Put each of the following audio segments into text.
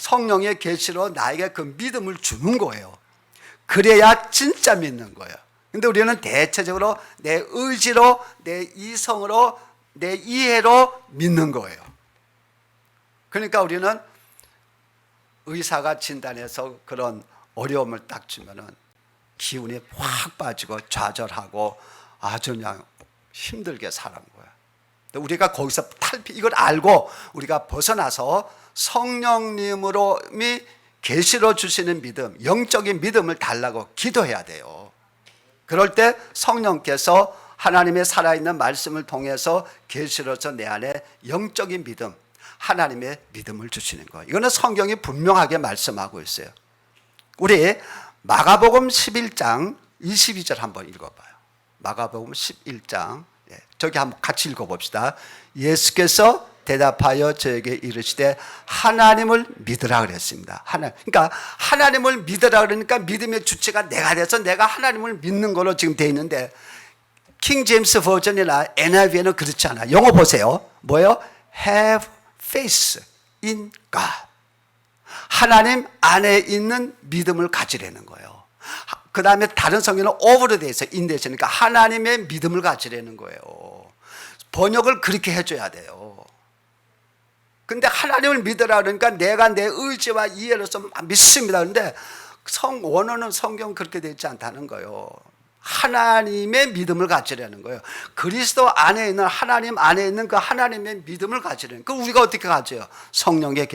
성령의 계시로 나에게 그 믿음을 주는 거예요. 그래야 진짜 믿는 거예요. 근데 우리는 대체적으로 내 의지로, 내 이성으로, 내 이해로 믿는 거예요. 그러니까 우리는 의사가 진단해서 그런 어려움을 딱 주면은 기운이 확 빠지고 좌절하고 아주 그냥 힘들게 사는 거야. 우리가 거기서 이걸 알고 우리가 벗어나서 성령님으로미 계시로 주시는 믿음, 영적인 믿음을 달라고 기도해야 돼요. 그럴 때 성령께서 하나님의 살아있는 말씀을 통해서 계시로서 내 안에 영적인 믿음, 하나님의 믿음을 주시는 거예요. 이거는 성경이 분명하게 말씀하고 있어요. 우리 마가복음 11장 22절 한번 읽어봐요. 마가복음 11장, 저기 한번 같이 읽어봅시다. 예수께서 대답하여 저에게 이르시되 하나님을 믿으라 그랬습니다. 그러니까 하나님을 믿으라 그러니까 믿음의 주체가 내가 돼서 내가 하나님을 믿는 걸로 지금 돼 있는데, 킹 제임스 버전이나 NIV에는 그렇지 않아요. 영어 보세요. 뭐예요? Have faith in God. 하나님 안에 있는 믿음을 가지라는 거예요. 그 다음에 다른 성경은 over로 돼 있어요. 인대시니까 하나님의 믿음을 가지라는 거예요. 번역을 그렇게 해줘야 돼요. 근데 하나님을 믿으라 그러니까 내가 내 의지와 이해로서 믿습니다. 그런데 원어는 성경 그렇게 되어 있지 않다는 거예요. 하나님의 믿음을 가지라는 거예요. 그리스도 안에 있는, 하나님 안에 있는 그 하나님의 믿음을 가지라는 거예요. 우리가 어떻게 가져요? 성령의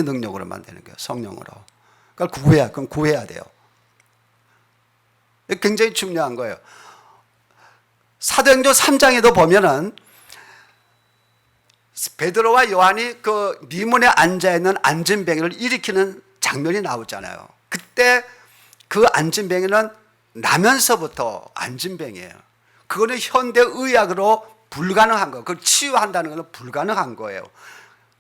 능력으로만 되는 거예요. 성령으로. 그걸 구해야 돼요. 굉장히 중요한 거예요. 사도행전 3장에도 보면은 베드로와 요한이 그 미문에 앉아있는 안진뱅이를 일으키는 장면이 나오잖아요. 그때 그 안진뱅이는 나면서부터 안진뱅이에요. 그거는 현대의학으로 불가능한 거예요. 그걸 치유한다는 것은 불가능한 거예요.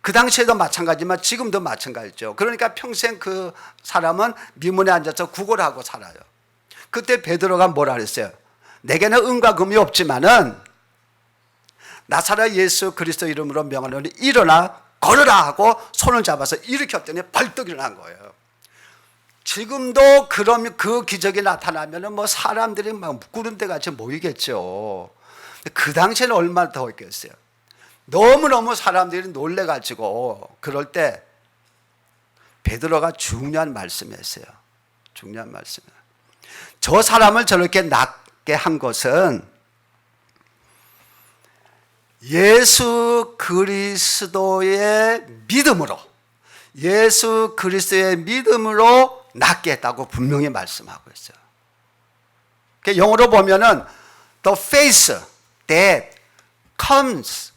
그 당시에도 마찬가지지만 지금도 마찬가지죠. 그러니까 평생 그 사람은 미문에 앉아서 구걸하고 살아요. 그때 베드로가 뭐라 그랬어요? 내게는 은과 금이 없지만은 나사렛 예수 그리스도 이름으로 명하노니 일어나 걸으라 하고 손을 잡아서 일으켰더니 벌떡 일어난 거예요. 지금도 그러면 그 기적이 나타나면은 뭐 사람들이 막 구름대 같이 모이겠죠. 그 당시에는 얼마나 더 있겠어요. 너무너무 사람들이 놀래가지고 그럴 때 베드로가 중요한 말씀을 했어요. 중요한 말씀을. 저 사람을 저렇게 낫게 한 것은 예수 그리스도의 믿음으로, 예수 그리스도의 믿음으로 낫게 했다고 분명히 말씀하고 있어요. 영어로 보면은 the faith that comes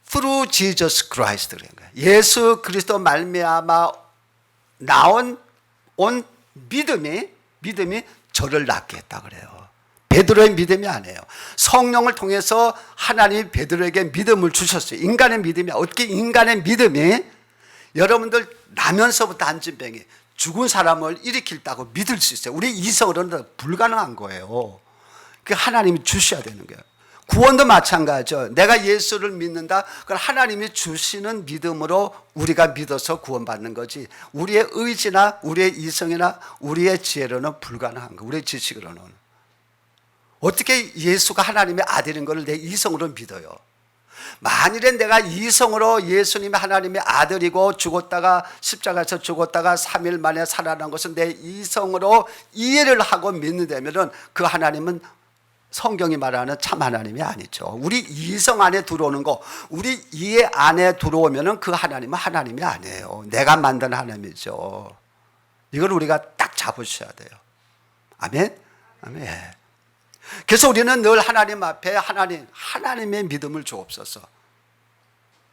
through Jesus Christ 그런 거예요. 예수 그리스도 말미암아 온 믿음이 저를 낫게 했다 그래요. 베드로의 믿음이 아니에요. 성령을 통해서 하나님이 베드로에게 믿음을 주셨어요. 인간의 믿음이 어떻게 인간의 믿음이 여러분들 나면서부터 안진뱅이 죽은 사람을 일으킬다고 믿을 수 있어요. 우리 이성으로는 불가능한 거예요. 그 하나님이 주셔야 되는 거예요. 구원도 마찬가지죠. 내가 예수를 믿는다. 그걸 하나님이 주시는 믿음으로 우리가 믿어서 구원받는 거지. 우리의 의지나 우리의 이성이나 우리의 지혜로는 불가능한 거예요. 우리의 지식으로는. 어떻게 예수가 하나님의 아들인 것을 내 이성으로 믿어요? 만일에 내가 이성으로 예수님이 하나님의 아들이고 죽었다가 십자가에서 죽었다가 3일 만에 살아난 것은 내 이성으로 이해를 하고 믿는다면 그 하나님은 성경이 말하는 참 하나님이 아니죠. 우리 이성 안에 들어오는 거, 우리 이해 안에 들어오면 그 하나님은 하나님이 아니에요. 내가 만든 하나님이죠. 이걸 우리가 딱 잡으셔야 돼요. 아멘? 아멘. 그래서 우리는 늘 하나님 앞에 하나님의 믿음을 주옵소서.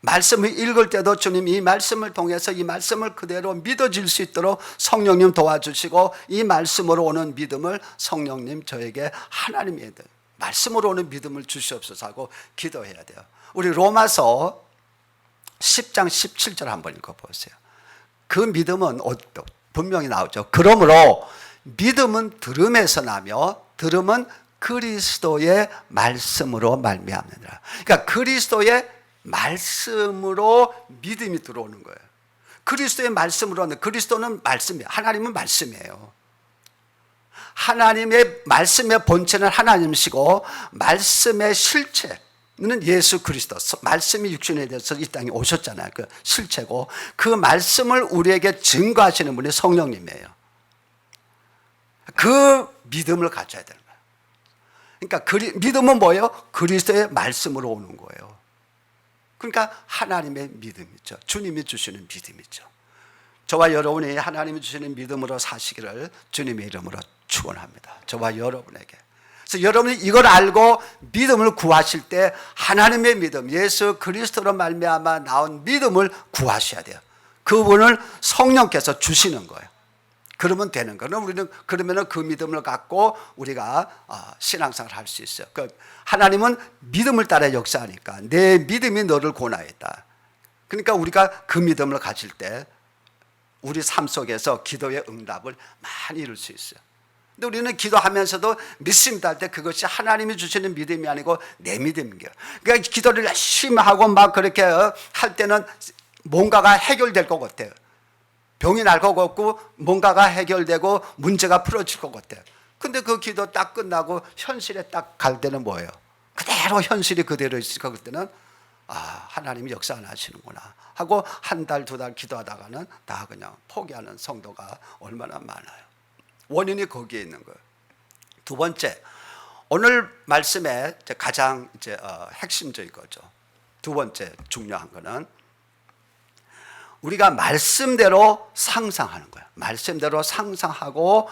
말씀을 읽을 때도 주님 이 말씀을 통해서 이 말씀을 그대로 믿어질 수 있도록 성령님 도와주시고 이 말씀으로 오는 믿음을 성령님 저에게 하나님의 말씀으로 오는 믿음을 주시옵소서 하고 기도해야 돼요. 우리 로마서 10장 17절 한번 읽어보세요. 그 믿음은 분명히 나오죠. 그러므로 믿음은 들음에서 나며 들음은 그리스도의 말씀으로 말미암느니라. 그러니까 그리스도의 말씀으로 믿음이 들어오는 거예요. 그리스도의 말씀으로는, 그리스도는 말씀이에요. 하나님은 말씀이에요. 하나님의 말씀의 본체는 하나님이시고 말씀의 실체는 예수 그리스도, 말씀이 육신에 대해서 이 땅에 오셨잖아요. 그 실체고 그 말씀을 우리에게 증거하시는 분이 성령님이에요. 그 믿음을 가져야 되는 거예요. 그러니까 믿음은 뭐예요? 그리스도의 말씀으로 오는 거예요. 그러니까 하나님의 믿음이죠. 주님이 주시는 믿음이죠. 저와 여러분이 하나님이 주시는 믿음으로 사시기를 주님의 이름으로 축원합니다. 저와 여러분에게. 그래서 여러분이 이걸 알고 믿음을 구하실 때 하나님의 믿음, 예수 그리스도로 말미암아 나온 믿음을 구하셔야 돼요. 그분을 성령께서 주시는 거예요. 그러면 되는 거예요. 우리는 그러면 그 믿음을 갖고 우리가 신앙생활을 할 수 있어요. 하나님은 믿음을 따라 역사하니까 내 믿음이 너를 권하였다. 그러니까 우리가 그 믿음을 가질 때 우리 삶 속에서 기도의 응답을 많이 이룰 수 있어요. 근데 우리는 기도하면서도 믿습니다 할 때 그것이 하나님이 주시는 믿음이 아니고 내 믿음인 거예요. 그러니까 기도를 열심히 하고 막 그렇게 할 때는 뭔가가 해결될 것 같아요. 병이 날 것 같고 뭔가가 해결되고 문제가 풀어질 것 같아요. 근데 그 기도 딱 끝나고 현실에 딱 갈 때는 뭐예요? 그대로 현실이 그대로 있을 것 때는 하나님이 역사 안 하시는구나 하고 한 달, 두 달 기도하다가는 다 그냥 포기하는 성도가 얼마나 많아요. 원인이 거기에 있는 거예요. 두 번째, 오늘 말씀에 가장 핵심적인 거죠. 두 번째 중요한 거는 우리가 말씀대로 상상하는 거예요. 말씀대로 상상하고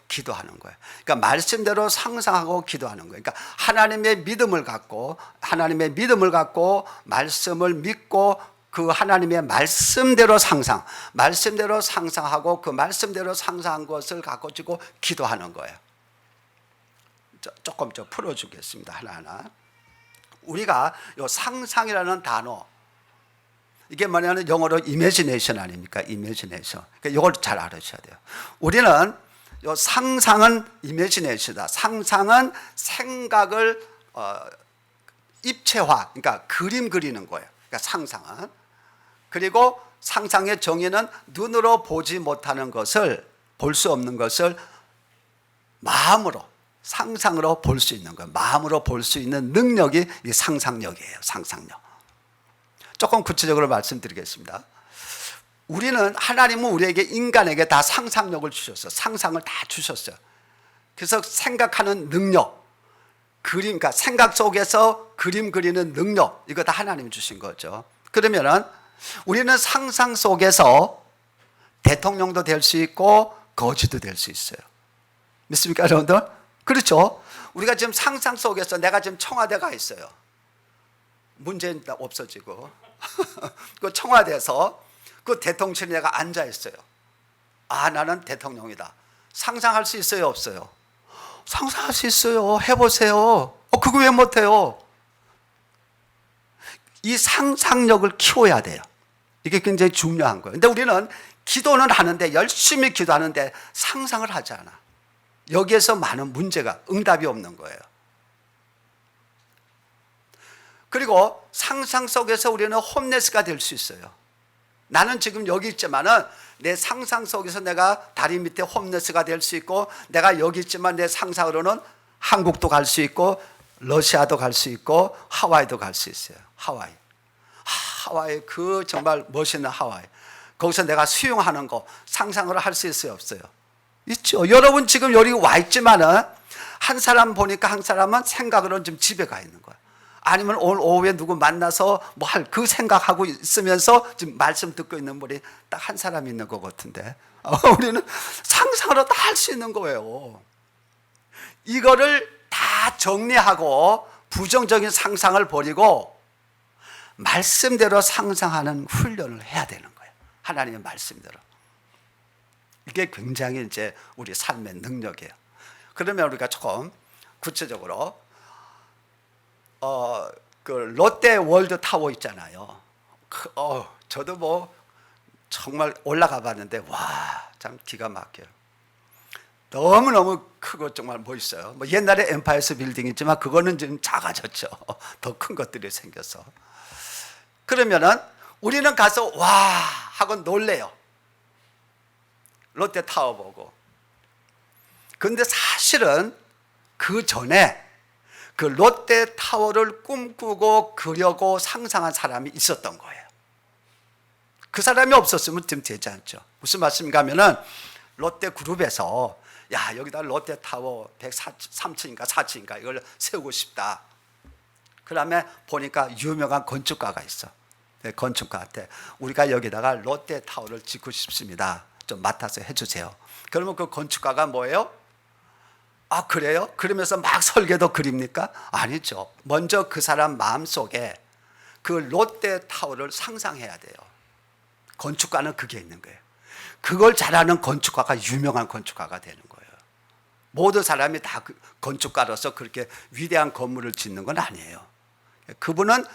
기도하는 거예요. 그러니까 말씀대로 상상하고 기도하는 거예요. 그러니까 하나님의 믿음을 갖고 말씀을 믿고 그 하나님의 말씀대로 상상하고 그 말씀대로 상상한 것을 갖고 지고 기도하는 거예요. 조금 풀어주겠습니다. 하나하나. 우리가 이 상상이라는 단어, 이게 뭐냐면 영어로 imagination 아닙니까? imagination. 그러니까 이걸 잘 알으셔야 돼요. 우리는 이 상상은 imagination이다. 상상은 생각을 입체화, 그러니까 그림 그리는 거예요. 그러니까 상상은. 그리고 상상의 정의는 눈으로 보지 못하는 것을, 볼 수 없는 것을 마음으로, 상상으로 볼 수 있는 거예요. 마음으로 볼 수 있는 능력이 이 상상력이에요. 상상력. 조금 구체적으로 말씀드리겠습니다. 하나님은 우리에게, 인간에게 다 상상력을 주셨어요. 상상을 다 주셨어요. 그래서 생각하는 능력, 그러니까 생각 속에서 그림 그리는 능력, 이거 다 하나님이 주신 거죠. 그러면은 우리는 상상 속에서 대통령도 될 수 있고 거지도 될 수 있어요. 믿습니까, 여러분들? 그렇죠? 우리가 지금 상상 속에서 내가 지금 청와대 가 있어요. 문재인 없어지고 그 청와대에서 그 대통령실에 내가 앉아 있어요. 나는 대통령이다. 상상할 수 있어요, 없어요? 상상할 수 있어요. 해보세요. 그거 왜 못해요? 이 상상력을 키워야 돼요. 이게 굉장히 중요한 거예요. 근데 우리는 기도는 하는데, 열심히 기도하는데 상상을 하지 않아. 여기에서 많은 문제가, 응답이 없는 거예요. 그리고 상상 속에서 우리는 홈레스가 될 수 있어요. 나는 지금 여기 있지만은 내 상상 속에서 내가 다리 밑에 홈레스가 될 수 있고, 내가 여기 있지만 내 상상으로는 한국도 갈 수 있고 러시아도 갈 수 있고 하와이도 갈 수 있어요. 하와이 그 정말 멋있는 하와이, 거기서 내가 수영하는 거 상상으로 할 수 있어요, 없어요? 있죠. 여러분 지금 여기 와 있지만은 한 사람 보니까 한 사람은 생각으로는 지금 집에 가 있는 거야. 아니면 오늘 오후에 누구 만나서 뭐 할 그 생각하고 있으면서 지금 말씀 듣고 있는 분이 딱 한 사람 있는 것 같은데, 우리는 상상으로 다 할 수 있는 거예요. 이거를 다 정리하고 부정적인 상상을 버리고 말씀대로 상상하는 훈련을 해야 되는 거예요. 하나님의 말씀대로. 이게 굉장히 이제 우리 삶의 능력이에요. 그러면 우리가 조금 구체적으로 그 롯데 월드 타워 있잖아요. 저도 뭐 정말 올라가 봤는데 와, 참 기가 막혀요. 너무너무 크고 정말 멋있어요. 뭐 옛날에 엠파이어 빌딩 있지만 그거는 좀 작아졌죠. 더 큰 것들이 생겨서. 그러면은 우리는 가서 와 하고 놀래요. 롯데타워 보고. 그런데 사실은 그 전에 그 롯데타워를 꿈꾸고 그려고 상상한 사람이 있었던 거예요. 그 사람이 없었으면 좀 되지 않죠. 무슨 말씀인가 하면은 롯데그룹에서 야 여기다 롯데타워 103층인가 4층인가 이걸 세우고 싶다. 그 다음에 보니까 유명한 건축가가 있어. 건축가한테 우리가 여기다가 롯데타워를 짓고 싶습니다. 좀 맡아서 해주세요. 그러면 그 건축가가 뭐예요? 아 그래요? 그러면서 막 설계도 그립니까? 아니죠. 먼저 그 사람 마음속에 그 롯데타워를 상상해야 돼요. 건축가는 그게 있는 거예요. 그걸 잘하는 건축가가 유명한 건축가가 되는 거예요. 모든 사람이 다 건축가로서 그렇게 위대한 건물을 짓는 건 아니에요. 그분은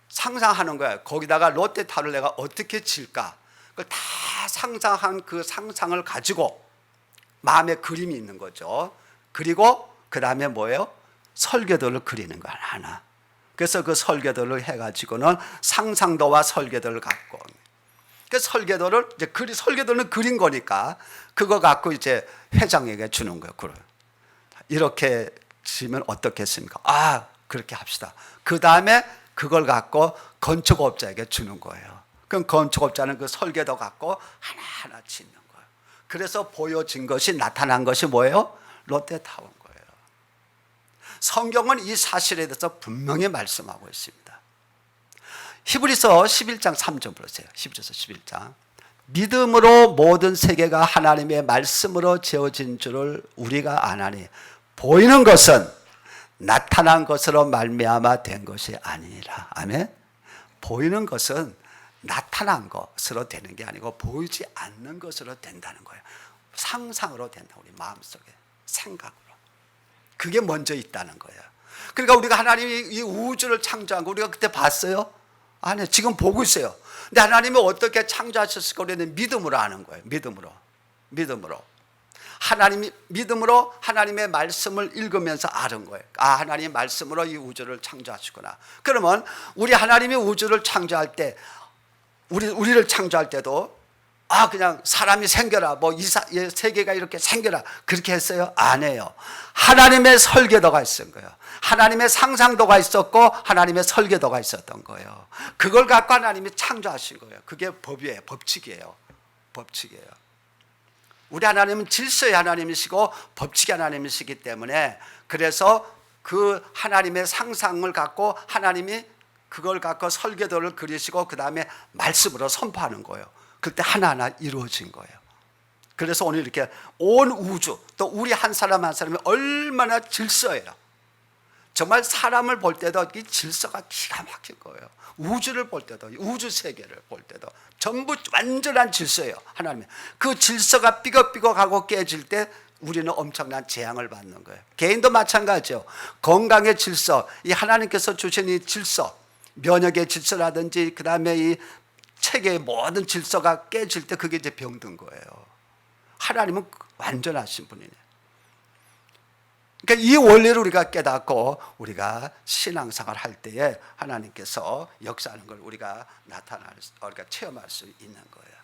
상상하는 거예요. 거기다가 롯데타워를 내가 어떻게 지을까? 그걸 다 상상한 그 상상을 가지고 마음에 그림이 있는 거죠. 그리고 그 다음에 뭐예요? 설계도를 그리는 거야 하나. 그래서 그 설계도를 해가지고는 상상도와 설계도를 갖고 그 설계도를 이제 설계도는 그린 거니까 그거 갖고 이제 회장에게 주는 거예요. 그래. 이렇게 지으면 어떻겠습니까? 아 그렇게 합시다. 그 다음에 그걸 갖고 건축업자에게 주는 거예요. 그럼 건축업자는 그 설계도 갖고 하나하나 짓는 거예요. 그래서 보여진 것이 나타난 것이 뭐예요? 롯데타워인 거예요. 성경은 이 사실에 대해서 분명히 말씀하고 있습니다. 히브리서 11장 3절 보세요. 히브리서 11장. 믿음으로 모든 세계가 하나님의 말씀으로 지어진 줄을 우리가 아나니 보이는 것은 나타난 것으로 말미암아 된 것이 아니니라. 아멘. 보이는 것은 나타난 것으로 되는 게 아니고 보이지 않는 것으로 된다는 거예요. 상상으로 된다. 우리 마음속에 생각으로. 그게 먼저 있다는 거예요. 그러니까 우리가 하나님이 이 우주를 창조한 거 우리가 그때 봤어요? 아니 지금 보고 있어요. 근데 하나님이 어떻게 창조하셨을까 우리는 믿음으로 아는 거예요. 믿음으로. 하나님이 믿음으로 하나님의 말씀을 읽으면서 아는 거예요. 아 하나님의 말씀으로 이 우주를 창조하시구나. 그러면 우리 하나님이 우주를 창조할 때 우리를 창조할 때도 아 그냥 사람이 생겨라 뭐 이 세계가 이렇게 생겨라 그렇게 했어요? 안 해요. 하나님의 설계도가 있었던 거예요. 하나님의 상상도가 있었고 하나님의 설계도가 있었던 거예요. 그걸 갖고 하나님이 창조하신 거예요. 그게 법이에요. 법칙이에요. 우리 하나님은 질서의 하나님이시고 법칙의 하나님이시기 때문에 그래서 그 하나님의 상상을 갖고 하나님이 그걸 갖고 설계도를 그리시고 그 다음에 말씀으로 선포하는 거예요. 그때 하나하나 이루어진 거예요. 그래서 오늘 이렇게 온 우주 또 우리 한 사람 한 사람이 얼마나 질서예요. 정말 사람을 볼 때도 이 질서가 기가 막힌 거예요. 우주를 볼 때도 우주 세계를 볼 때도 전부 완전한 질서예요. 하나님의 그 질서가 삐걱삐걱하고 깨질 때 우리는 엄청난 재앙을 받는 거예요. 개인도 마찬가지죠. 건강의 질서, 이 하나님께서 주신 이 질서, 면역의 질서라든지 그 다음에 이 체계의 모든 질서가 깨질 때 그게 이제 병든 거예요. 하나님은 완전하신 분이네. 그러니까 이 원리를 우리가 깨닫고 우리가 신앙생활 할 때에 하나님께서 역사하는 걸 우리가 우리가 체험할 수 있는 거예요.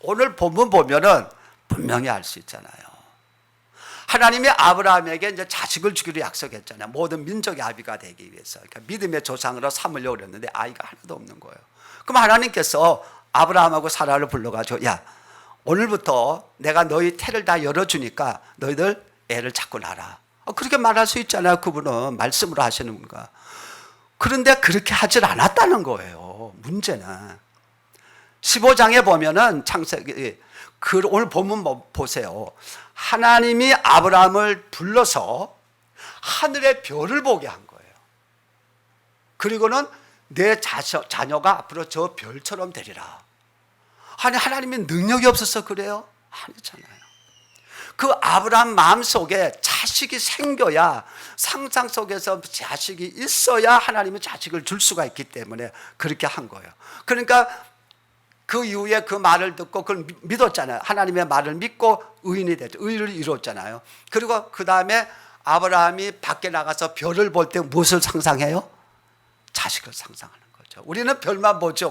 오늘 본문 보면은 분명히 알 수 있잖아요. 하나님이 아브라함에게 이제 자식을 주기로 약속했잖아요. 모든 민족의 아비가 되기 위해서. 그러니까 믿음의 조상으로 삼으려고 그랬는데 아이가 하나도 없는 거예요. 그럼 하나님께서 아브라함하고 사라를 불러가지고 야 오늘부터 내가 너희 태를 다 열어주니까 너희들 애를 찾고 낳아라. 그렇게 말할 수 있잖아요. 그분은 말씀으로 하시는 분과. 그런데 그렇게 하질 않았다는 거예요. 문제는 15장에 보면은 창세기 오늘 본문 보세요. 하나님이 아브라함을 불러서 하늘의 별을 보게 한 거예요. 그리고는 내 자녀가 앞으로 저 별처럼 되리라. 아니 하나님의 능력이 없어서 그래요? 아니잖아요. 그 아브라함 마음속에 자식이 생겨야, 상상 속에서 자식이 있어야 하나님은 자식을 줄 수가 있기 때문에 그렇게 한 거예요. 그러니까 그 이후에 그 말을 듣고 그걸 믿었잖아요. 하나님의 말을 믿고 의인이 됐죠. 의를 이뤘잖아요. 그리고 그 다음에 아브라함이 밖에 나가서 별을 볼 때 무엇을 상상해요? 자식을 상상하는 거죠. 거죠. 우리는 별만 보죠.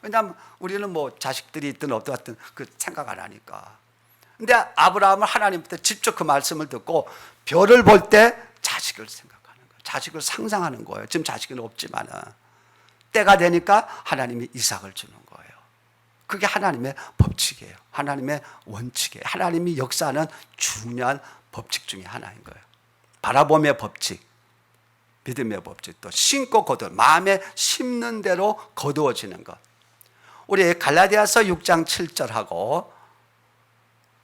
왜냐하면 우리는 뭐 자식들이 있든 없든 그 생각 안 하니까. 근데 아브라함은 하나님부터 직접 그 말씀을 듣고 별을 볼 때 자식을 생각하는 거예요. 자식을 상상하는 거예요. 지금 자식은 없지만은 때가 되니까 하나님이 이삭을 주는 거예요. 그게 하나님의 법칙이에요. 하나님의 원칙이에요. 하나님이 역사하는 중요한 법칙 중에 하나인 거예요. 바라봄의 법칙, 믿음의 법칙, 또 심고 거두어, 마음에 심는 대로 거두어지는 것. 우리 갈라디아서 6장 7절하고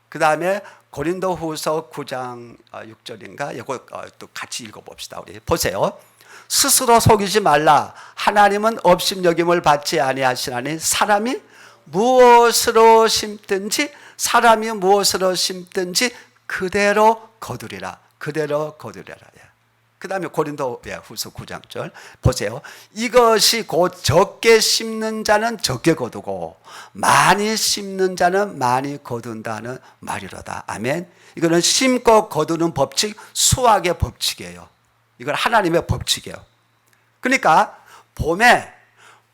그 다음에 고린도후서 9장 6절인가 이거 또 같이 읽어봅시다. 우리 보세요. 스스로 속이지 말라. 하나님은 업신여김을 받지 아니하시나니 사람이 무엇으로 심든지 그대로 거두리라. 그대로 거두리라. 그 다음에 고린도후서 9장절 보세요. 이것이 곧 적게 심는 자는 적게 거두고 많이 심는 자는 많이 거둔다는 말이로다. 아멘. 이거는 심고 거두는 법칙, 수학의 법칙이에요. 이건 하나님의 법칙이에요. 그러니까 봄에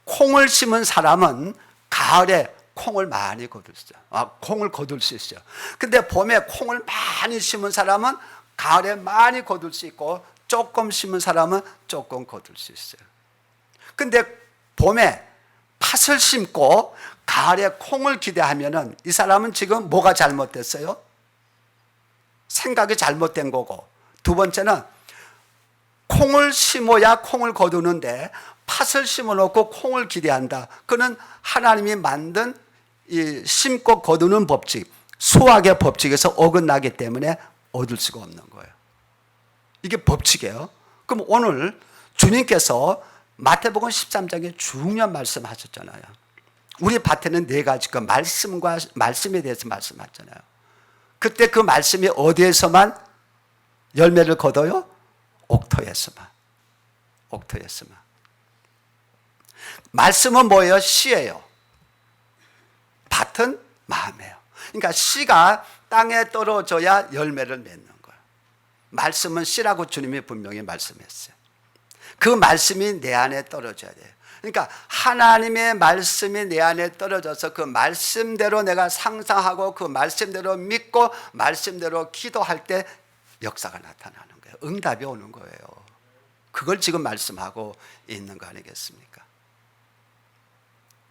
콩을 심은 사람은 가을에 콩을 많이 거둘 수 있어요. 콩을 거둘 수 있어요. 근데 봄에 콩을 많이 심은 사람은 가을에 많이 거둘 수 있고 조금 심은 사람은 조금 거둘 수 있어요. 근데 봄에 팥을 심고 가을에 콩을 기대하면은 이 사람은 지금 뭐가 잘못됐어요? 생각이 잘못된 거고, 두 번째는 콩을 심어야 콩을 거두는데 팥을 심어놓고 콩을 기대한다. 그는 하나님이 만든 이 심고 거두는 법칙, 수학의 법칙에서 어긋나기 때문에 얻을 수가 없는 거예요. 이게 법칙이에요. 그럼 오늘 주님께서 마태복음 13장에 중요한 말씀 하셨잖아요. 우리 밭에는 네 가지 그 말씀에 대해서 말씀하셨잖아요. 그때 그 말씀이 어디에서만 열매를 거둬요? 옥토에서만. 말씀은 뭐예요? 씨예요. 밭은 마음이에요. 그러니까 씨가 땅에 떨어져야 열매를 맺는 거예요. 말씀은 씨라고 주님이 분명히 말씀했어요. 그 말씀이 내 안에 떨어져야 돼요. 그러니까 하나님의 말씀이 내 안에 떨어져서 그 말씀대로 내가 상상하고 그 말씀대로 믿고 말씀대로 기도할 때 역사가 나타나는 거예요. 응답이 오는 거예요. 그걸 지금 말씀하고 있는 거 아니겠습니까?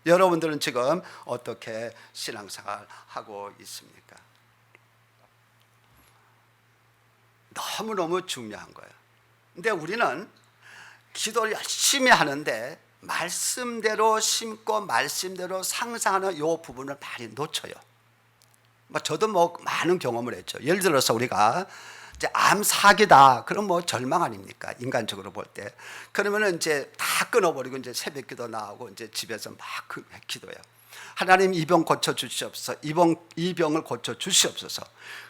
여러분들은 지금 어떻게 신앙생활 하고 있습니까? 너무너무 중요한 거예요. 근데 우리는 기도를 열심히 하는데 말씀대로 심고 말씀대로 상상하는 이 부분을 많이 놓쳐요. 저도 많은 경험을 했죠. 예를 들어서 우리가 이제 암 사기다. 그럼 절망 아닙니까? 인간적으로 볼 때. 그러면은 이제 다 끊어버리고 이제 새벽 기도 나오고 이제 집에서 막 기도해요. 하나님 이 병 고쳐 주시옵소서. 이 병을 고쳐 주시옵소서.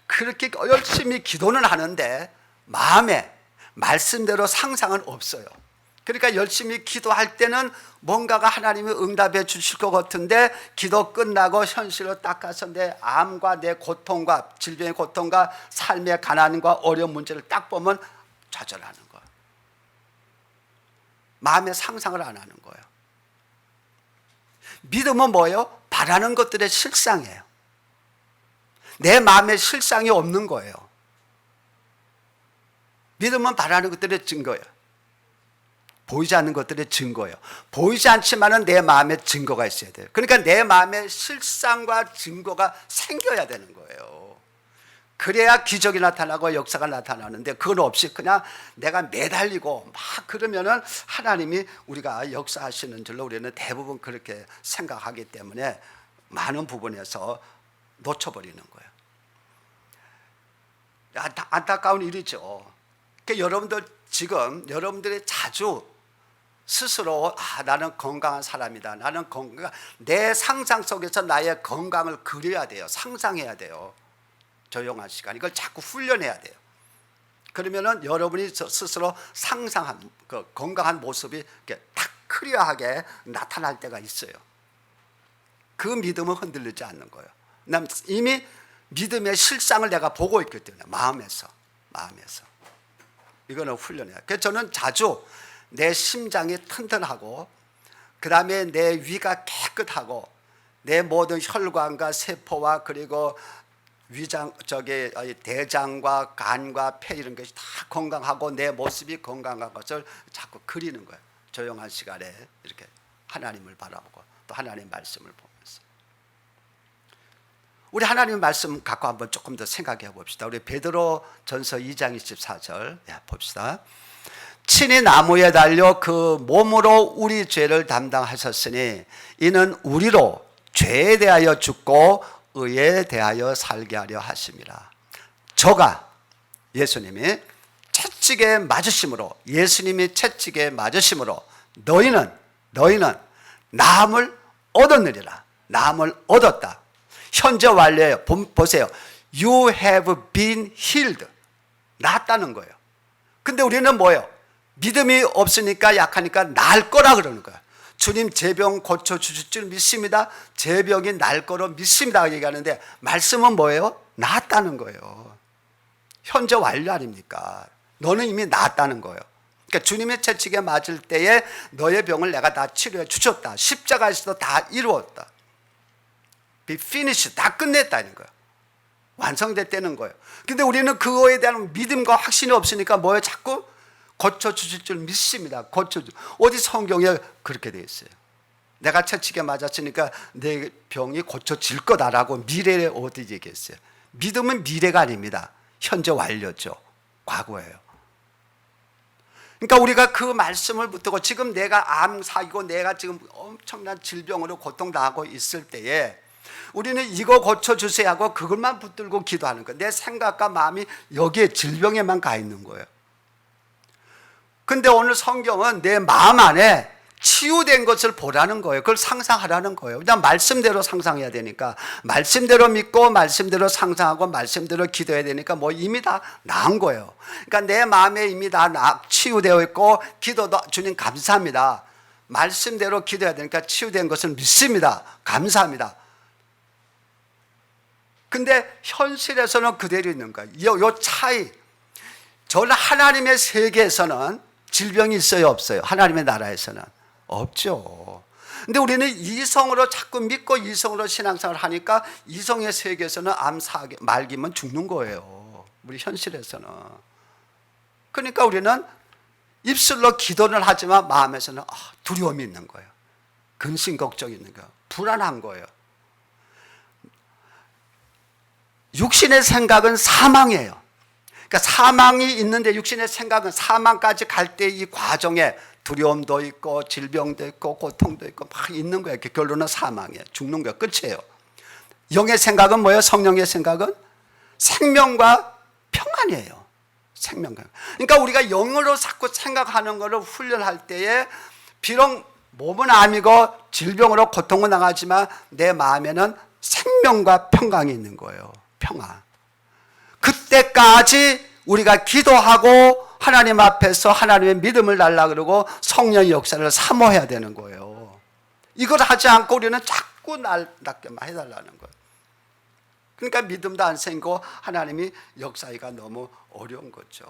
그렇게 열심히 기도는 하는데 마음에 말씀대로 상상은 없어요. 그러니까 열심히 기도할 때는 뭔가가 하나님이 응답해 주실 것 같은데 기도 끝나고 현실로 딱 가서 내 암과 내 고통과 질병의 고통과 삶의 가난과 어려운 문제를 딱 보면 좌절하는 거예요. 마음의 상상을 안 하는 거예요. 믿음은 뭐예요? 바라는 것들의 실상이에요. 내 마음에 실상이 없는 거예요. 믿음은 바라는 것들의 증거예요. 보이지 않는 것들의 증거예요. 보이지 않지만은 내 마음에 증거가 있어야 돼요. 그러니까 내 마음에 실상과 증거가 생겨야 되는 거예요. 그래야 기적이 나타나고 역사가 나타나는데 그건 없이 그냥 내가 매달리고 막 그러면은 하나님이 우리가 역사하시는 줄로 우리는 대부분 그렇게 생각하기 때문에 많은 부분에서 놓쳐버리는 거예요. 안타까운 일이죠. 그러니까 여러분들 지금 여러분들이 자주 스스로 나는 건강한 사람이다. 나는 내 상상 속에서 나의 건강을 그려야 돼요. 상상해야 돼요. 조용한 시간 이걸 자꾸 훈련해야 돼요. 그러면은 여러분이 스스로 상상한 그 건강한 모습이 이렇게 딱 클리어하게 나타날 때가 있어요. 그 믿음은 흔들리지 않는 거예요. 난 이미 믿음의 실상을 내가 보고 있기 때문에 마음에서 이거는 훈련해요. 그래서 저는 자주 내 심장이 튼튼하고 그 다음에 내 위가 깨끗하고 내 모든 혈관과 세포와 그리고 위장 대장과 간과 폐 이런 것이 다 건강하고 내 모습이 건강한 것을 자꾸 그리는 거예요. 조용한 시간에 이렇게 하나님을 바라보고 또 하나님의 말씀을 보면서 우리 하나님의 말씀 갖고 한번 조금 더 생각해 봅시다. 우리 베드로 전서 2장 24절 봅시다. 친히 나무에 달려 그 몸으로 우리 죄를 담당하셨으니 이는 우리로 죄에 대하여 죽고 의에 대하여 살게 하려 하심이라. 저가 예수님이 채찍에 맞으심으로 예수님이 채찍에 맞으심으로 너희는 나음을 얻었느니라. 나음을 얻었다. 현재 완료예요. 보세요. You have been healed. 낫다는 거예요. 근데 우리는 뭐예요? 믿음이 없으니까 약하니까 날 거라 그러는 거예요. 주님 제 병 고쳐주실 줄 믿습니다. 제 병이 날 거로 믿습니다 얘기하는데 말씀은 뭐예요? 낫다는 거예요. 현재 완료 아닙니까? 너는 이미 낫다는 거예요. 그러니까 주님의 채찍에 맞을 때에 너의 병을 내가 다 치료해 주셨다. 십자가에서도 다 이루었다. Be finished. 다 끝냈다는 거예요. 완성됐다는 거예요. 근데 우리는 그거에 대한 믿음과 확신이 없으니까 뭐예요? 자꾸 고쳐주실 줄 믿습니다. 어디 성경에 그렇게 되어 있어요. 내가 채찍에 맞았으니까 내 병이 고쳐질 거다라고 미래에 어디 얘기했어요. 믿음은 미래가 아닙니다. 현재 완료죠. 과거예요. 그러니까 우리가 그 말씀을 붙들고 지금 내가 암 사이고 내가 지금 엄청난 질병으로 고통당하고 있을 때에 우리는 이거 고쳐주세요 하고 그것만 붙들고 기도하는 거예요. 내 생각과 마음이 여기에 질병에만 가 있는 거예요. 근데 오늘 성경은 내 마음 안에 치유된 것을 보라는 거예요. 그걸 상상하라는 거예요. 그냥 말씀대로 상상해야 되니까 말씀대로 믿고 말씀대로 상상하고 말씀대로 기도해야 되니까 뭐 이미 다 나은 거예요. 그러니까 내 마음에 이미 다 치유되어 있고 기도도 주님 감사합니다. 말씀대로 기도해야 되니까 치유된 것을 믿습니다. 감사합니다. 근데 현실에서는 그대로 있는 거예요. 요 차이. 저는 하나님의 세계에서는 질병이 있어요, 없어요? 하나님의 나라에서는 없죠. 근데 우리는 이성으로 자꾸 믿고 이성으로 신앙생활을 하니까 이성의 세계에서는 암 말기면 죽는 거예요. 우리 현실에서는. 그러니까 우리는 입술로 기도를 하지만 마음에서는 두려움이 있는 거예요. 근심 걱정이 있는 거예요. 불안한 거예요. 육신의 생각은 사망이에요. 그러니까 사망이 있는데 육신의 생각은 사망까지 갈 때 이 과정에 두려움도 있고 질병도 있고 고통도 있고 막 있는 거예요. 결론은 사망이에요. 죽는 거예요. 끝이에요. 영의 생각은 뭐예요? 성령의 생각은 생명과 평안이에요. 생명과. 그러니까 우리가 영으로 자꾸 생각하는 것을 훈련할 때에 비록 몸은 암이고 질병으로 고통은 당하지만 내 마음에는 생명과 평강이 있는 거예요. 평안. 그때까지 우리가 기도하고 하나님 앞에서 하나님의 믿음을 달라 그러고 성령의 역사를 사모해야 되는 거예요. 이걸 하지 않고 우리는 자꾸 낫게만 해달라는 거예요. 그러니까 믿음도 안 생기고 하나님이 역사하기가 너무 어려운 거죠.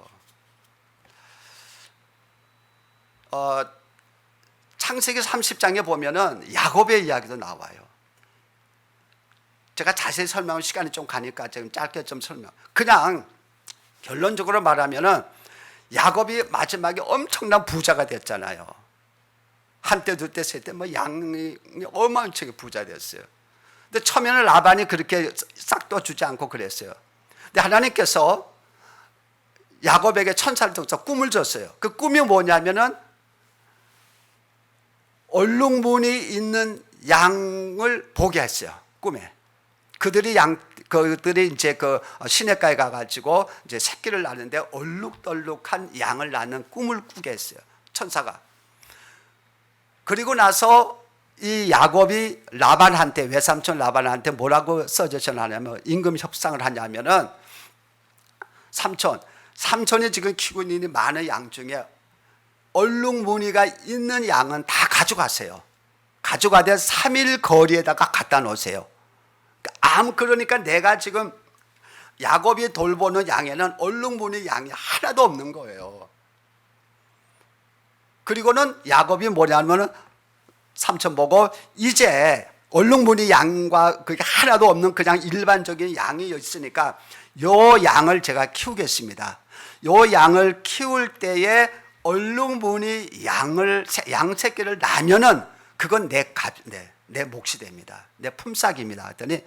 창세기 30장에 보면은 야곱의 이야기도 나와요. 제가 자세히 설명할 시간이 좀 가니까 지금 짧게 좀 설명. 그냥 결론적으로 말하면은 야곱이 마지막에 엄청난 부자가 됐잖아요. 한때 두때 세때 뭐 양이 어마어마하게 부자 됐어요. 근데 처음에는 라반이 그렇게 싹도 주지 않고 그랬어요. 근데 하나님께서 야곱에게 천사를 통해서 꿈을 줬어요. 그 꿈이 뭐냐면은 얼룩무늬 있는 양을 보게 했어요. 꿈에. 그들이 이제 그 시냇가에 가가지고 이제 새끼를 낳는데 얼룩덜룩한 양을 낳는 꿈을 꾸게 했어요. 천사가. 그리고 나서 이 야곱이 라반한테, 외삼촌 라반한테 뭐라고 서제션하냐면 임금 협상을 하냐면은 삼촌이 지금 키우고 있는 많은 양 중에 얼룩무늬가 있는 양은 다 가져가세요. 가져가되 3일 거리에다가 갖다 놓으세요. 그러니까 내가 지금 야곱이 돌보는 양에는 얼룩무늬 양이 하나도 없는 거예요. 그리고는 야곱이 뭐냐면은 삼촌 보고 이제 얼룩무늬 양과 그게 하나도 없는 그냥 일반적인 양이 있으니까 요 양을 제가 키우겠습니다. 요 양을 키울 때에 얼룩무늬 양 새끼를 낳으면은 그건 내 몫이 됩니다. 내 품삯입니다. 했더니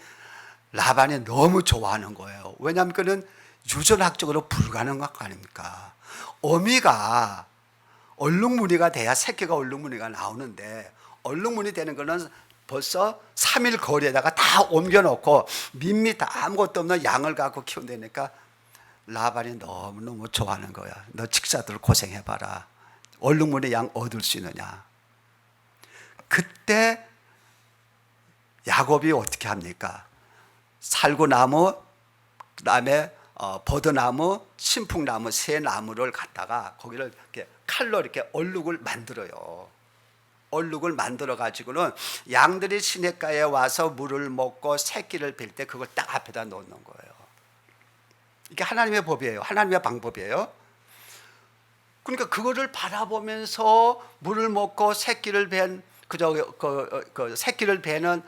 라반이 너무 좋아하는 거예요. 왜냐하면 그는 유전학적으로 불가능한 거 아닙니까? 어미가 얼룩무늬가 돼야 새끼가 얼룩무늬가 나오는데 얼룩무늬 되는 거는 벌써 3일 거리에다가 다 옮겨놓고 밋밋 아무것도 없는 양을 갖고 키운다니까 라반이 너무너무 좋아하는 거야. 너 직사들 고생해봐라. 얼룩무늬 양 얻을 수 있느냐. 그때 야곱이 어떻게 합니까? 살구나무, 그 다음에 버드나무, 신풍나무 세 나무를 갖다가 거기를 이렇게 칼로 이렇게 얼룩을 만들어요. 얼룩을 만들어 가지고는 양들이 시냇가에 와서 물을 먹고 새끼를 뵐 때 그걸 딱 앞에다 놓는 거예요. 이게 하나님의 법이에요. 하나님의 방법이에요. 그러니까 그거를 바라보면서 물을 먹고 새끼를 뵌 그 새끼를 베는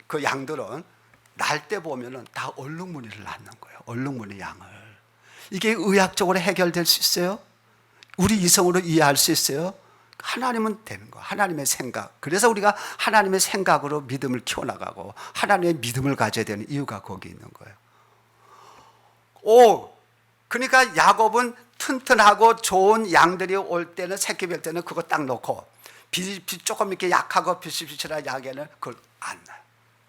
그 양들은 날 때 보면은 다 얼룩무늬를 낳는 거예요. 얼룩무늬 양을. 이게 의학적으로 해결될 수 있어요? 우리 이성으로 이해할 수 있어요? 하나님은 되는 거예요. 하나님의 생각. 그래서 우리가 하나님의 생각으로 믿음을 키워나가고 하나님의 믿음을 가져야 되는 이유가 거기 있는 거예요. 그러니까 야곱은 튼튼하고 좋은 양들이 올 때는 새끼 뵐 때는 그거 딱 놓고 빛이 조금 이렇게 약하고 비실비실한 양에는 그걸 안 놔요.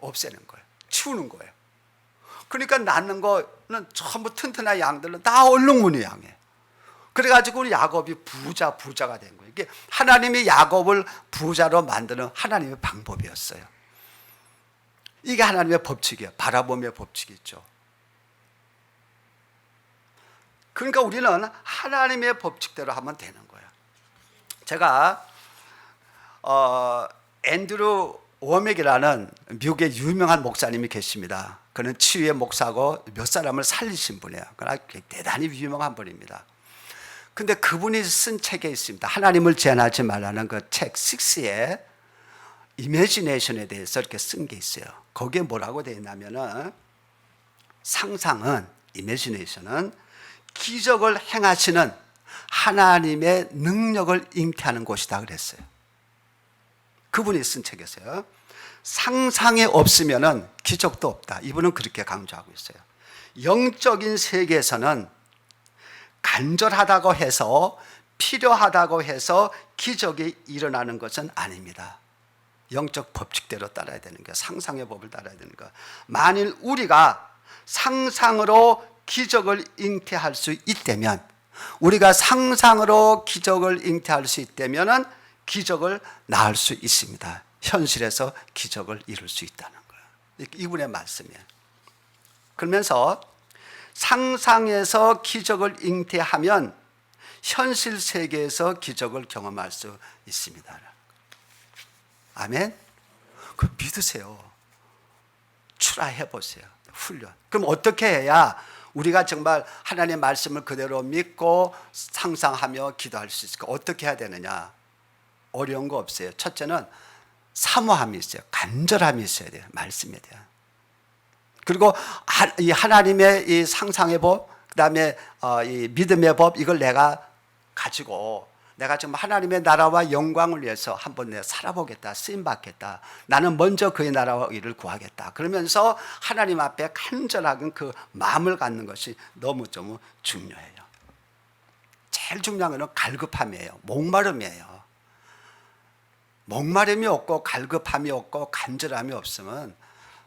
없애는 거예요. 치우는 거예요. 그러니까 낳는 거는 전부 튼튼한 양들은 다 얼룩무늬 양이에요. 그래가지고 우리 야곱이 부자가 된 거예요. 이게 하나님이 야곱을 부자로 만드는 하나님의 방법이었어요. 이게 하나님의 법칙이에요. 바라봄의 법칙이 있죠. 그러니까 우리는 하나님의 법칙대로 하면 되는 거예요. 제가 앤드루 워맥이라는 미국의 유명한 목사님이 계십니다. 그는 치유의 목사고 몇 사람을 살리신 분이에요. 그러나 대단히 유명한 분입니다. 근데 그분이 쓴 책에 있습니다. 하나님을 제한하지 말라는 그 책 6에 이미지네이션에 대해서 이렇게 쓴 게 있어요. 거기에 뭐라고 되어 있냐면은 상상은, 이미지네이션은 기적을 행하시는 하나님의 능력을 잉태하는 곳이다 그랬어요. 그분이 쓴 책이었어요. 상상이 없으면은 기적도 없다. 이분은 그렇게 강조하고 있어요. 영적인 세계에서는 간절하다고 해서, 필요하다고 해서 기적이 일어나는 것은 아닙니다. 영적 법칙대로 따라야 되는 거예요. 상상의 법을 따라야 되는 거예요. 만일 우리가 상상으로 기적을 잉태할 수 있다면, 우리가 상상으로 기적을 잉태할 수 있다면 기적을 낳을 수 있습니다. 현실에서 기적을 이룰 수 있다는 거예요. 이분의 말씀이에요. 그러면서 상상에서 기적을 잉태하면 현실 세계에서 기적을 경험할 수 있습니다. 아멘? 그럼 믿으세요. 출하해 보세요. 훈련. 그럼 어떻게 해야 우리가 정말 하나님의 말씀을 그대로 믿고 상상하며 기도할 수 있을까? 어떻게 해야 되느냐? 어려운 거 없어요. 첫째는 사모함이 있어요. 간절함이 있어야 돼요. 말씀에 대한. 그리고 이 하나님의 이 상상의 법, 그다음에 이 믿음의 법, 이걸 내가 가지고 내가 정말 하나님의 나라와 영광을 위해서 한번 내가 살아보겠다, 쓰임 받겠다. 나는 먼저 그의 나라와 의를 구하겠다. 그러면서 하나님 앞에 간절하게 그 마음을 갖는 것이 너무 중요해요. 제일 중요한 것은 갈급함이에요. 목마름이에요. 목마름이 없고 갈급함이 없고 간절함이 없으면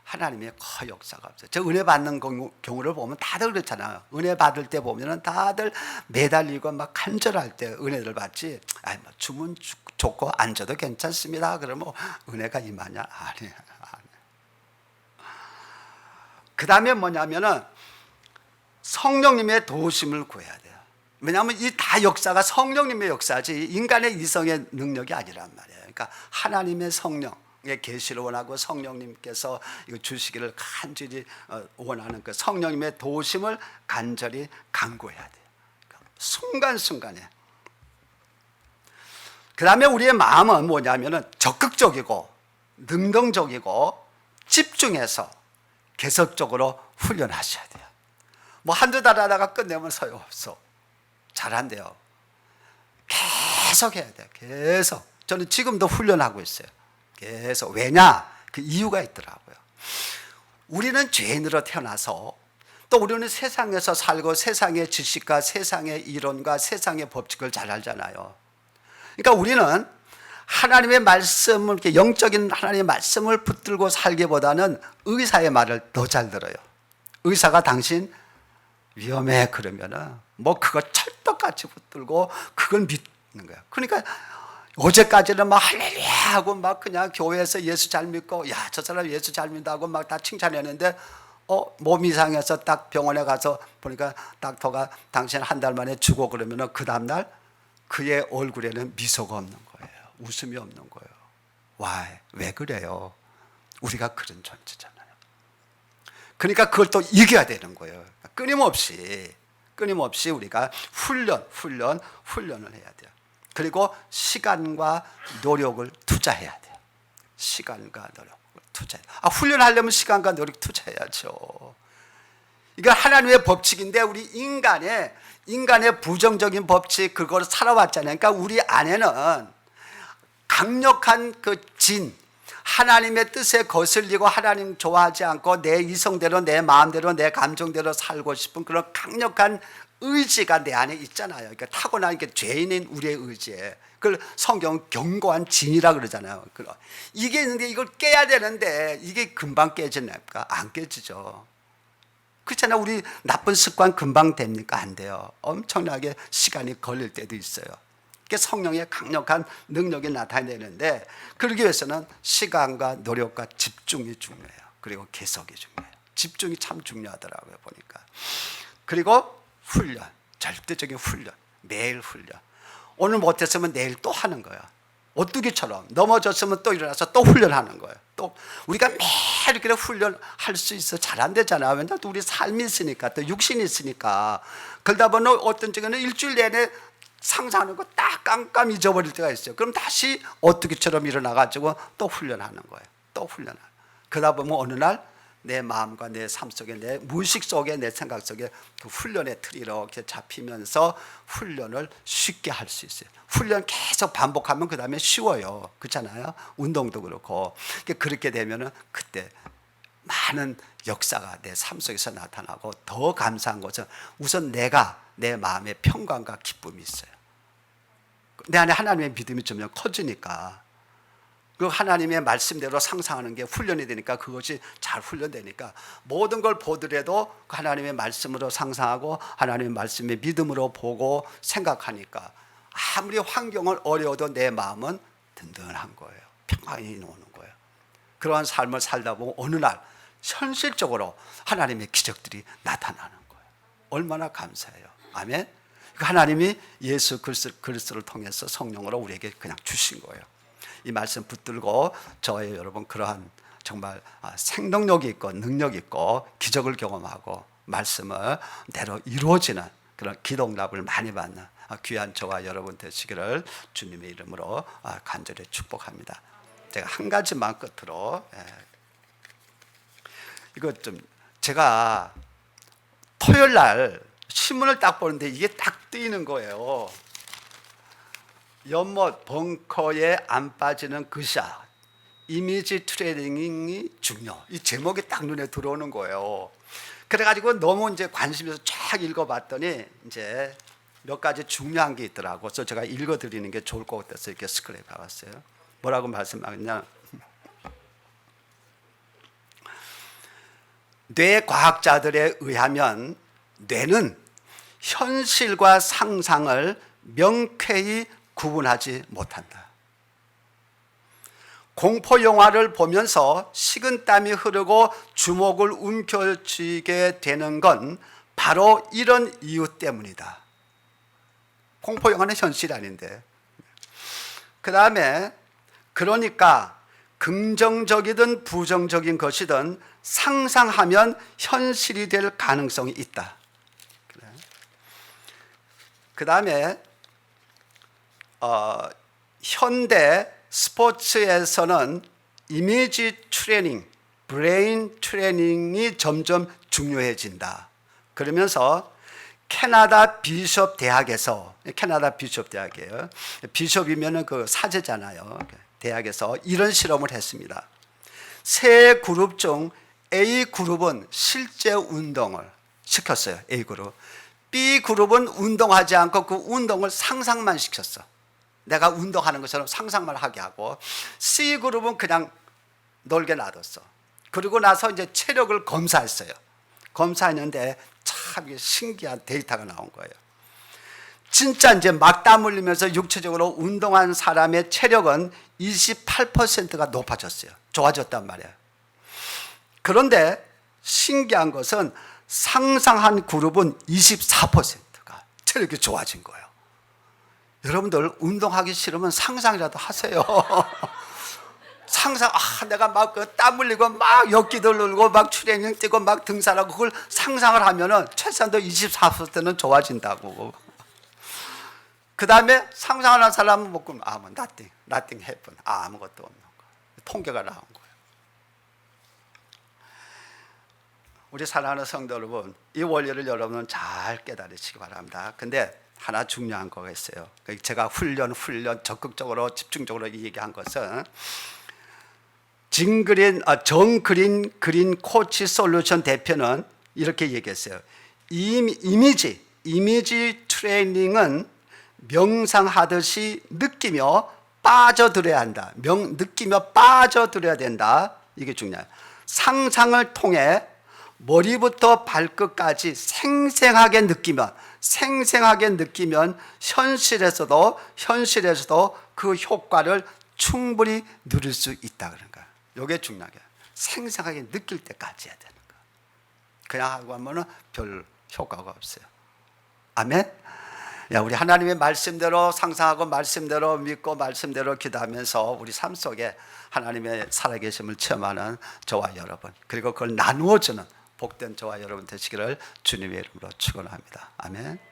하나님의 거의 역사가 없어요. 저 은혜 받는 경우를 보면 다들 그렇잖아요. 은혜 받을 때 보면은 다들 매달리고 막 간절할 때 은혜를 받지. 뭐 주면 좋고 안 줘도 괜찮습니다. 그러면 은혜가 임하냐? 아니에요. 그 다음에 뭐냐면은 성령님의 도우심을 구해야 돼요. 왜냐하면 이 다 역사가 성령님의 역사지 인간의 이성의 능력이 아니란 말이에요. 그러니까 하나님의 성령의 계시를 원하고 성령님께서 이거 주시기를 간절히 원하는 그 성령님의 도우심을 간절히 간구해야 돼요. 그러니까 순간순간에 그 다음에 우리의 마음은 뭐냐면은 적극적이고 능동적이고 집중해서 계속적으로 훈련하셔야 돼요. 뭐 한두 달 하다가 끝내면 소용없어. 잘한대요. 계속 해야 돼요. 계속. 저는 지금도 훈련하고 있어요. 계속. 왜냐? 그 이유가 있더라고요. 우리는 죄인으로 태어나서 또 우리는 세상에서 살고 세상의 지식과 세상의 이론과 세상의 법칙을 잘 알잖아요. 그러니까 우리는 하나님의 말씀을, 이렇게 영적인 하나님의 말씀을 붙들고 살기보다는 의사의 말을 더 잘 들어요. 의사가 당신 위험해 그러면은 뭐 그거 철떡같이 붙들고 그걸 믿는 거야. 그러니까 어제까지는 막 할렐루야 하고 막 그냥 교회에서 예수 잘 믿고 야, 저 사람 예수 잘 믿다고 막 다 칭찬했는데 몸 이상해서 딱 병원에 가서 보니까 닥터가 당신 한 달 만에 죽어 그러면은 그 다음날 그의 얼굴에는 미소가 없는 거예요. 웃음이 없는 거예요. 왜 그래요? 우리가 그런 존재잖아요. 그러니까 그걸 또 이겨야 되는 거예요. 끊임없이 우리가 훈련을 해야 돼요. 그리고 시간과 노력을 투자해야 돼요. 시간과 노력을 투자해야 돼요. 훈련하려면 시간과 노력 투자해야죠. 이거 하나님의 법칙인데 우리 인간의 부정적인 법칙 그걸 살아왔잖아요. 그러니까 우리 안에는 강력한 그 하나님의 뜻에 거슬리고 하나님 좋아하지 않고 내 이성대로 내 마음대로 내 감정대로 살고 싶은 그런 강력한 의지가 내 안에 있잖아요. 그러니까 타고난 게 죄인인 우리의 의지에 그걸 성경은 견고한 진이라 그러잖아요. 이게 있는데 이걸 깨야 되는데 이게 금방 깨지니까 안 깨지죠. 그렇잖아요. 우리 나쁜 습관 금방 됩니까? 안 돼요. 엄청나게 시간이 걸릴 때도 있어요. 성령의 강력한 능력이 나타내는데 그러기 위해서는 시간과 노력과 집중이 중요해요. 그리고 계속이 중요해요. 집중이 참 중요하더라고요 보니까. 그리고 훈련, 절대적인 훈련, 매일 훈련. 오늘 못했으면 내일 또 하는 거야. 오뚜기처럼 넘어졌으면 또 일어나서 또 훈련하는 거예요. 또 우리가 매일 이렇게 훈련할 수 있어 잘 안 되잖아. 왜냐하면 우리 삶이 있으니까 또 육신이 있으니까. 그러다 보면 어떤 적에는 일주일 내내 상상하는 거 딱 깜깜 잊어버릴 때가 있어요. 그럼 다시 오뚜기처럼 일어나가지고 또 훈련하는 거예요. 또 훈련하는. 그러다 보면 어느 날 내 마음과 내 삶 속에 내 무의식 속에 내 생각 속에 그 훈련의 틀이 이렇게 잡히면서 훈련을 쉽게 할 수 있어요. 훈련 계속 반복하면 그 다음에 쉬워요. 그렇잖아요. 운동도 그렇고. 그렇게 되면은 그때 많은 역사가 내 삶 속에서 나타나고 더 감사한 것은 우선 내가 내 마음에 평강과 기쁨이 있어요. 내 안에 하나님의 믿음이 점점 커지니까 그 하나님의 말씀대로 상상하는 게 훈련이 되니까 그것이 잘 훈련되니까 모든 걸 보더라도 하나님의 말씀으로 상상하고 하나님의 말씀의 믿음으로 보고 생각하니까 아무리 환경은 어려워도 내 마음은 든든한 거예요. 평안이 오는 거예요. 그러한 삶을 살다 보면 어느 날 현실적으로 하나님의 기적들이 나타나는 거예요. 얼마나 감사해요. 아멘. 하나님이 예수 그리스도를 통해서 성령으로 우리에게 그냥 주신 거예요. 이 말씀 붙들고 저의 여러분 그러한 정말 생동력이 있고 능력 있고 기적을 경험하고 말씀을 대로 이루어지는 그런 기도응답을 많이 받는 귀한 저와 여러분 되시기를 주님의 이름으로 간절히 축복합니다. 제가 한 가지만 끝으로 이거 좀 제가 토요일 날 신문을 딱 보는데 이게 딱 뜨이는 거예요. 연못 벙커에 안 빠지는 그샷 이미지 트레이닝이 중요. 이 제목이 딱 눈에 들어오는 거예요. 그래가지고 너무 이제 관심에서 쫙 읽어봤더니 이제 몇 가지 중요한 게 있더라고. 그래서 제가 읽어드리는 게 좋을 것 같아서 이렇게 스크랩 해봤어요. 뭐라고 말씀하겠냐? 뇌과학자들에 의하면 뇌는 현실과 상상을 명쾌히 구분하지 못한다. 공포 영화를 보면서 식은땀이 흐르고 주먹을 움켜쥐게 되는 건 바로 이런 이유 때문이다. 공포 영화는 현실이 아닌데. 그 다음에 그러니까 긍정적이든 부정적인 것이든 상상하면 현실이 될 가능성이 있다. 그 다음에 현대 스포츠에서는 이미지 트레이닝, 브레인 트레이닝이 점점 중요해진다. 그러면서 캐나다 비숍 대학에서, 캐나다 비숍 대학이에요. 비숍이면은 그 사제잖아요. 대학에서 이런 실험을 했습니다. 세 그룹 중 A 그룹은 실제 운동을 시켰어요. A 그룹. B 그룹은 운동하지 않고 그 운동을 상상만 시켰어. 내가 운동하는 것처럼 상상만 하게 하고, C 그룹은 그냥 놀게 놔뒀어. 그리고 나서 이제 체력을 검사했어요. 검사했는데 참 신기한 데이터가 나온 거예요. 진짜 이제 막 땀 흘리면서 육체적으로 운동한 사람의 체력은 28%가 높아졌어요. 좋아졌단 말이에요. 그런데 신기한 것은 상상한 그룹은 24%가 체력이 좋아진 거예요. 여러분들 운동하기 싫으면 상상이라도 하세요. 상상, 내가 막 땀 흘리고 막 역기들 울고 막 트레이닝 뛰고 막 등산하고 그걸 상상을 하면은 최소한도 24%는 좋아진다고. 그 다음에 상상하는 사람은 뭐 nothing happen. 아무것도 없는 거. 통계가 나온 거예요. 우리 사랑하는 성도 여러분, 이 원리를 여러분은 잘 깨달으시기 바랍니다. 근데 하나 중요한 거가 있어요. 제가 훈련 적극적으로 집중적으로 얘기한 것은 정 그린 코치 솔루션 대표는 이렇게 얘기했어요. 이미지 트레이닝은 명상하듯이 느끼며 빠져들어야 한다. 느끼며 빠져들어야 된다. 이게 중요해요. 상상을 통해 머리부터 발끝까지 생생하게 느끼면 현실에서도 그 효과를 충분히 누릴 수 있다 그런 거야. 이게 중요하게 생생하게 느낄 때까지 해야 되는 거야. 그냥 하고 하면은 별 효과가 없어요. 아멘. 우리 하나님의 말씀대로 상상하고 말씀대로 믿고 말씀대로 기도하면서 우리 삶 속에 하나님의 살아계심을 체험하는 저와 여러분, 그리고 그걸 나누어주는 복된 저와 여러분 되시기를 주님의 이름으로 축원합니다. 아멘.